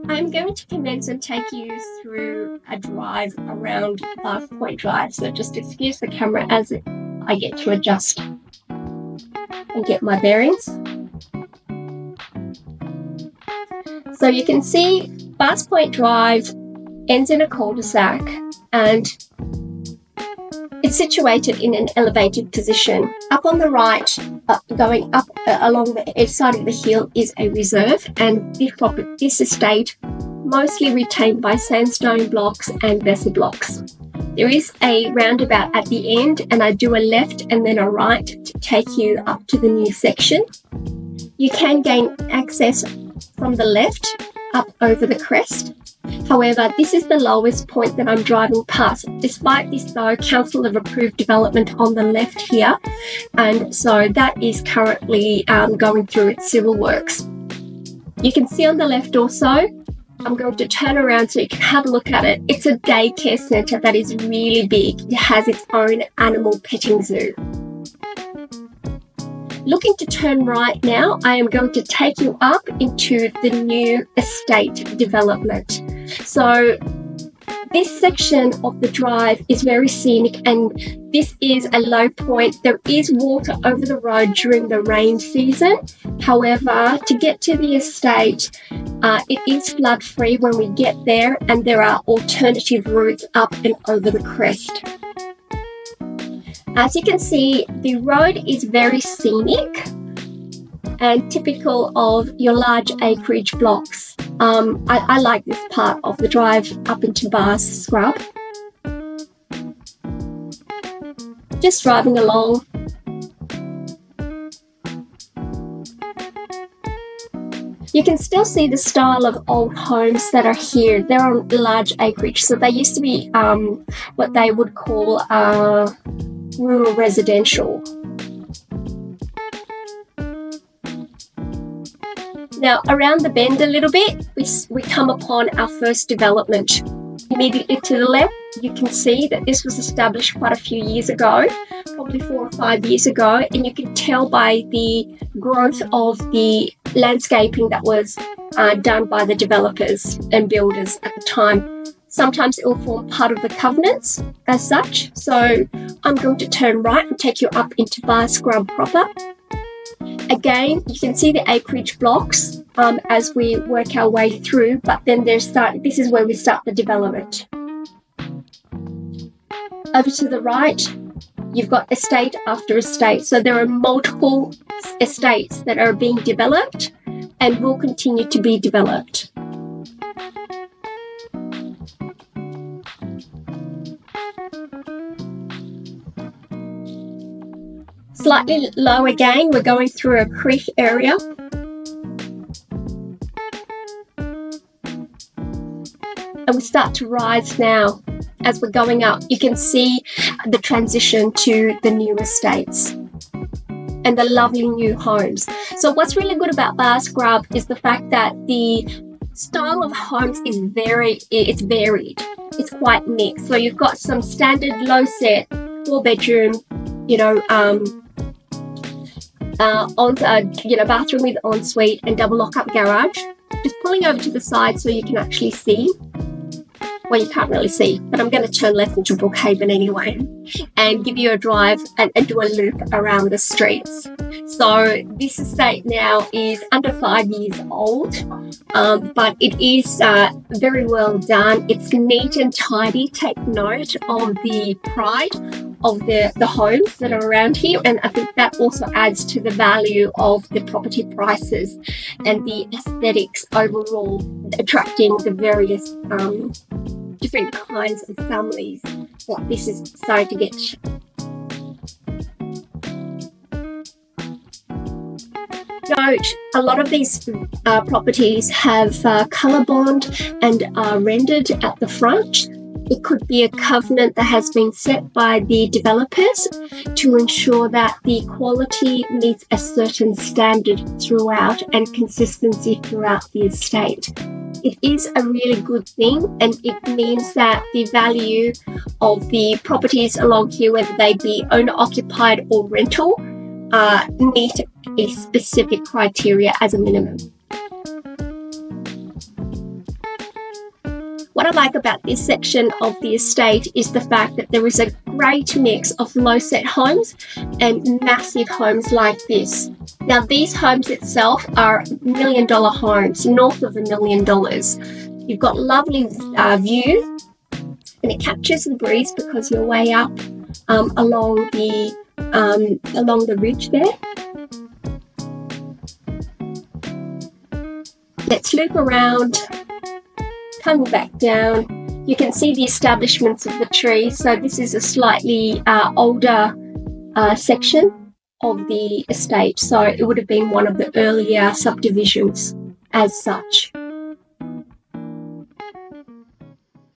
I'm going to commence and take you through a drive around Bahrs Point Drive. So just excuse the camera as I get to adjust and get my bearings. So you can see Bahrs Point Drive ends in a cul-de-sac and it's situated in an elevated position. Up on the right, going up along the edge side of the hill is a reserve, and this estate mostly retained by sandstone blocks and Besser blocks. There is a roundabout at the end, and I do a left and then a right to take you up to the new section. You can gain access from the left up over the crest. However, this is the lowest point that I'm driving past. Despite this though, council have approved development on the left here, and so that is currently going through its civil works. You can see on the left also, I'm going to turn around so you can have a look at it. It's a daycare centre that is really big. It has its own animal petting zoo. Looking to turn right now, I am going to take you up into the new estate development. So this section of the drive is very scenic, and this is a low point. There is water over the road during the rain season. However, to get to the estate, it is flood free when we get there, and there are alternative routes up and over the crest. As you can see, the road is very scenic and typical of your large acreage blocks. I like this part of the drive up into Bahrs Scrub. Just driving along. You can still see the style of old homes that are here. They're on large acreage, so they used to be what they would call rural residential. Now, around the bend a little bit, we come upon our first development. Immediately to the left, you can see that this was established quite a few years ago, probably 4 or 5 years ago, and you can tell by the growth of the landscaping that was done by the developers and builders at the time. Sometimes it will form part of the covenants as such. So I'm going to turn right and take you up into Bahrs Scrub proper. Again, you can see the acreage blocks as we work our way through, but then this is where we start the development. Over to the right, you've got estate after estate. So there are multiple estates that are being developed and will continue to be developed. Slightly low again, we're going through a creek area. And we start to rise now. As we're going up, you can see the transition to the new estates and the lovely new homes. So what's really good about Bahrs Scrub is the fact that the style of homes is varied. It's quite mixed. So you've got some standard low set, 4-bedroom, bathroom with ensuite and double lock-up garage. Just pulling over to the side so you can actually see. Well, you can't really see, but I'm going to turn left into Brookhaven anyway and give you a drive and do a loop around the streets. So this estate now is under 5 years old, but it is very well done. It's neat and tidy. Take note of the pride of the homes that are around here, and I think that also adds to the value of the property prices and the aesthetics overall, attracting the various different kinds of families that this is starting to get. Note, a lot of these properties have colour bond and are rendered at the front. It could be a covenant that has been set by the developers to ensure that the quality meets a certain standard throughout and consistency throughout the estate. It is a really good thing, and it means that the value of the properties along here, whether they be owner-occupied or rental, meet a specific criteria as a minimum. What I like about this section of the estate is the fact that there is a great mix of low-set homes and massive homes like this. Now, these homes itself are $1 million homes, north of $1 million. You've got lovely view, and it captures the breeze because you're way up along the ridge there. Let's loop around, come back down. You can see the establishments of the trees. So this is a slightly older section of the estate. So it would have been one of the earlier subdivisions as such.